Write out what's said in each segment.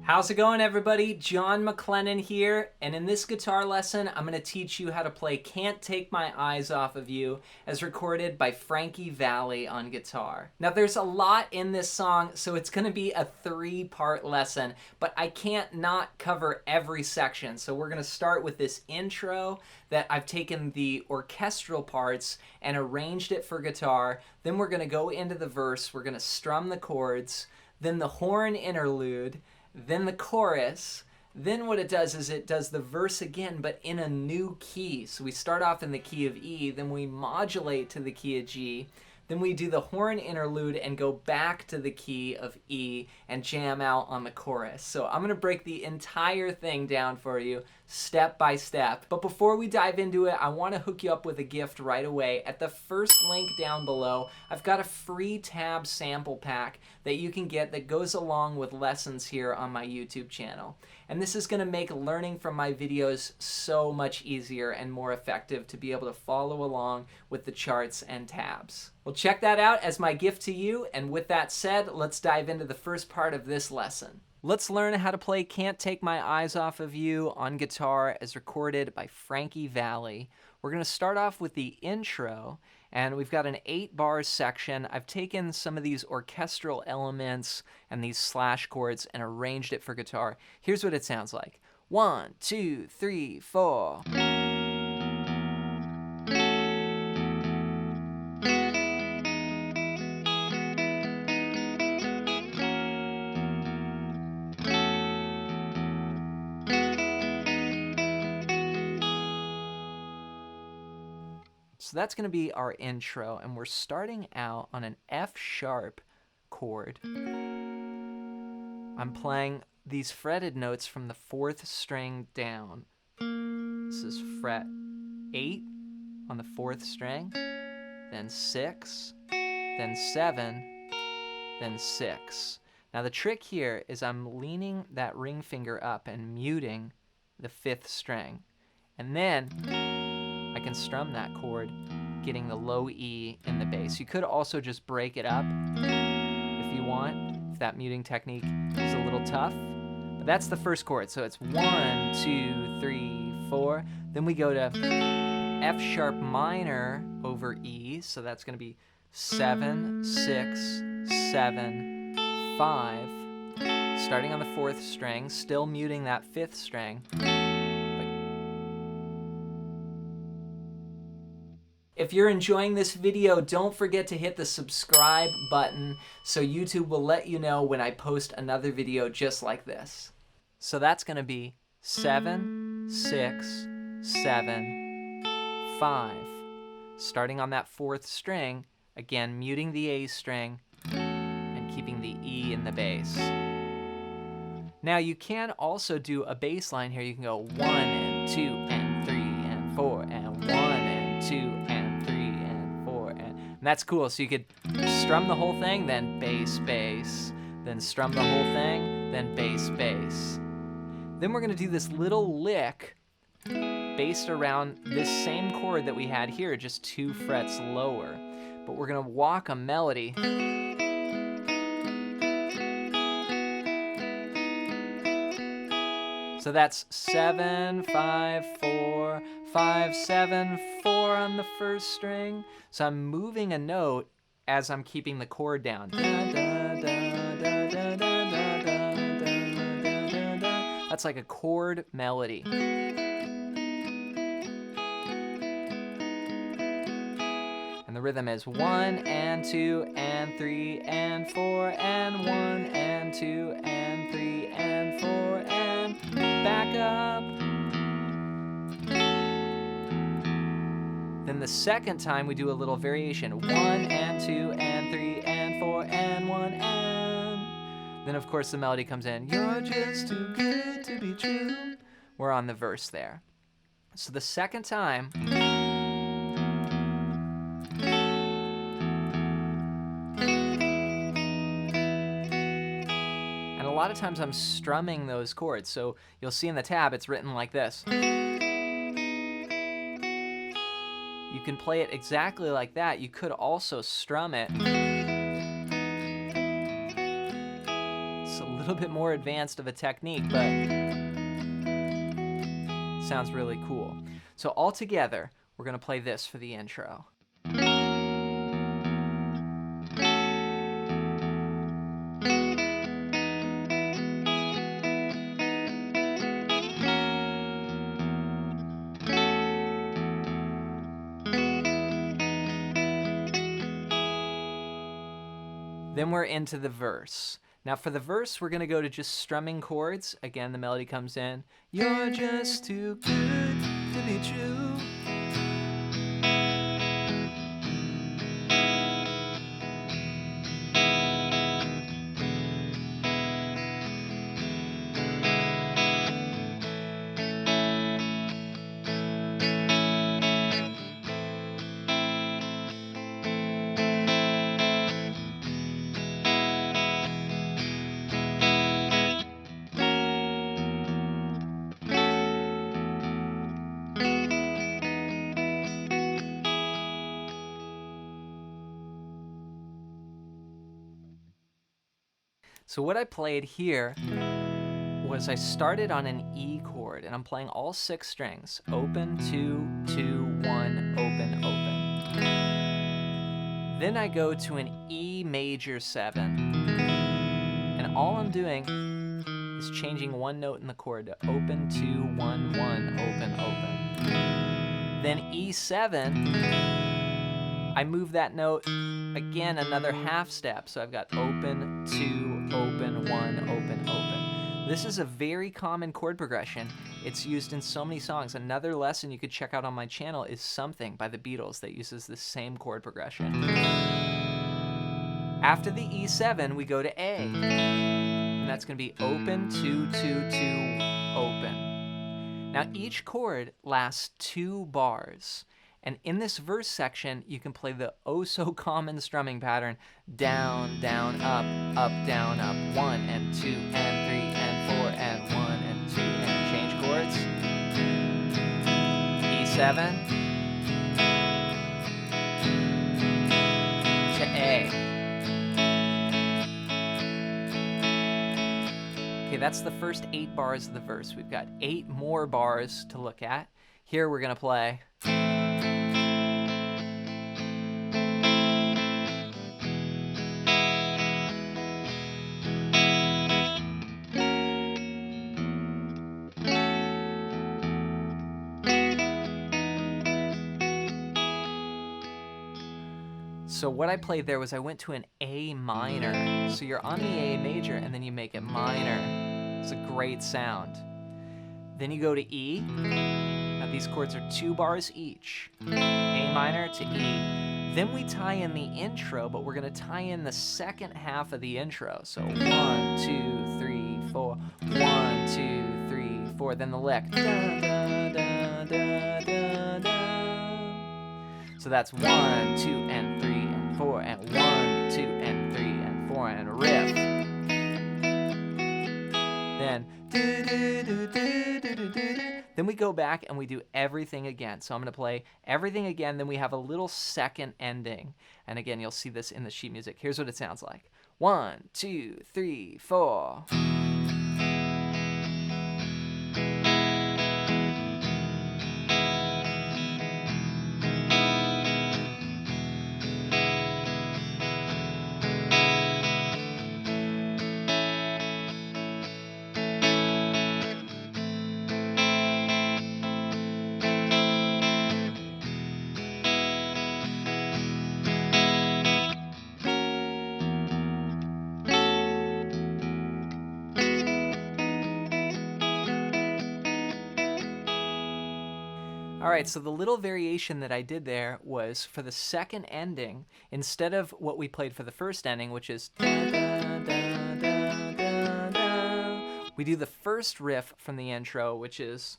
How's it going, everybody? John MacLennan here, and in this guitar lesson I'm going to teach you how to play Can't Take My Eyes Off of You as recorded by Frankie Valli on guitar. Now there's a lot in this song, so it's going to be a 3-part lesson, but I can't not cover every section. So we're going to start with this intro that I've taken the orchestral parts and arranged it for guitar. Then we're going to go into the verse, we're going to strum the chords, then the horn interlude, then the chorus. Then what it does is it does the verse again, but in a new key. So we start off in the key of E, then we modulate to the key of G, then we do the horn interlude and go back to the key of E and jam out on the chorus. So I'm gonna break the entire thing down for you step by step. But before we dive into it, I wanna hook you up with a gift right away. At the first link down below, I've got a free tab sample pack that you can get that goes along with lessons here on my YouTube channel. And this is gonna make learning from my videos so much easier and more effective to be able to follow along with the charts and tabs. Well, check that out as my gift to you. And with that said, let's dive into the first part of this lesson. Let's learn how to play Can't Take My Eyes Off of You on guitar as recorded by Frankie Valli. We're going to start off with the intro, and we've got an 8-bar section. I've taken some of these orchestral elements and these slash chords and arranged it for guitar. Here's what it sounds like. 1, 2, 3, 4. So that's going to be our intro, and we're starting out on an F sharp chord. I'm playing these fretted notes from the 4th string down. This is fret 8 on the 4th string, then 6, then 7, then 6. Now the trick here is I'm leaning that ring finger up and muting the 5th string, and then I can strum that chord, getting the low E in the bass. You could also just break it up if you want, if that muting technique is a little tough. But that's the first chord. So it's 1, 2, 3, 4. Then we go to F sharp minor over E. So that's going to be 7, 6, 7, 5. Starting on the 4th string, still muting that 5th string. If you're enjoying this video, don't forget to hit the subscribe button so YouTube will let you know when I post another video just like this. So that's going to be 7, 6, 7, 5. Starting on that 4th string, again muting the A string and keeping the E in the bass. Now you can also do a bass line here. You can go 1 and 2 and 3 and 4 and 1 and 2 and and that's cool. So you could strum the whole thing, then bass, bass, then strum the whole thing, then bass, bass. Then we're going to do this little lick based around this same chord that we had here, just 2 frets lower. But we're going to walk a melody. So that's 7, 5, 4, 5, 7, 4 on the 1st string. So I'm moving a note as I'm keeping the chord down. That's like a chord melody. And the rhythm is 1 and 2 and 3 and 4 and 1 and 2 and 3 and 4 and back up. Then the second time we do a little variation. 1 and 2 and 3 and 4 and 1 and. Then of course the melody comes in. You're just too good to be true. We're on the verse there. So the second time. And a lot of times I'm strumming those chords. So you'll see in the tab it's written like this. You can play it exactly like that. You could also strum it. It's a little bit more advanced of a technique, but sounds really cool. So all together, we're going to play this for the intro. Then we're into the verse. Now for the verse, we're going to go to just strumming chords. Again, the melody comes in. You're just too good to be true. So what I played here was I started on an E chord, and I'm playing all 6 strings. Open, 2, 2, 1, open, open. Then I go to an E major 7, and all I'm doing is changing one note in the chord to open, 2, 1, 1, open, open. Then E7, I move that note again another half step. So I've got open, 2, open, 1, open, open. This is a very common chord progression. It's used in so many songs. Another lesson you could check out on my channel is Something by the Beatles that uses the same chord progression. After the E7, we go to A. And that's going to be open, 2, 2, 2, open. Now each chord lasts 2 bars. And in this verse section, you can play the oh-so-common strumming pattern, down, down, up, down, up, 1 and 2 and 3 and 4 and 1 and 2 and change chords. E7 to A. Okay, that's the first 8 bars of the verse. We've got 8 more bars to look at. Here we're going to play. So what I played there was I went to an A minor. So you're on the A major and then you make it minor. It's a great sound. Then you go to E. Now these chords are 2 bars each. A minor to E. Then we tie in the intro, but we're going to tie in the second half of the intro. So 1, 2, 3, 4. 1, 2, 3, 4. Then the lick. Da, da, da, da, da, da. So that's 1, 2, and 3, and 4, and 1, 2, and 3, and 4, and a riff. Then we go back and we do everything again. So I'm going to play everything again, then we have a little second ending. And again, you'll see this in the sheet music. Here's what it sounds like. 1, 2, 3, 4. All right, so the little variation that I did there was for the second ending, instead of what we played for the first ending, which is da, da, da, da, da, da, we do the first riff from the intro, which is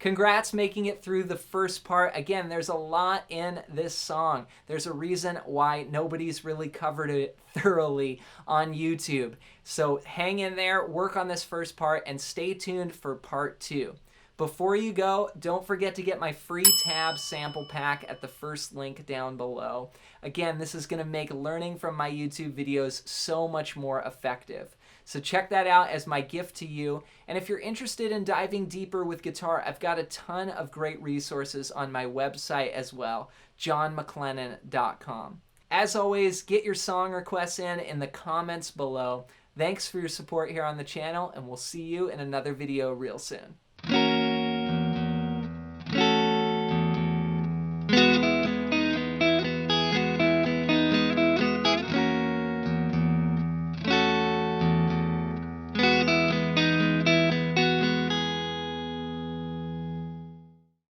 Congrats making it through the first part. Again, there's a lot in this song. There's a reason why nobody's really covered it thoroughly on YouTube. So hang in there, work on this first part, and stay tuned for part 2. Before you go, don't forget to get my free tab sample pack at the first link down below. Again, this is going to make learning from my YouTube videos so much more effective. So check that out as my gift to you. And if you're interested in diving deeper with guitar, I've got a ton of great resources on my website as well, johnmaclennan.com. As always, get your song requests in the comments below. Thanks for your support here on the channel, and we'll see you in another video real soon.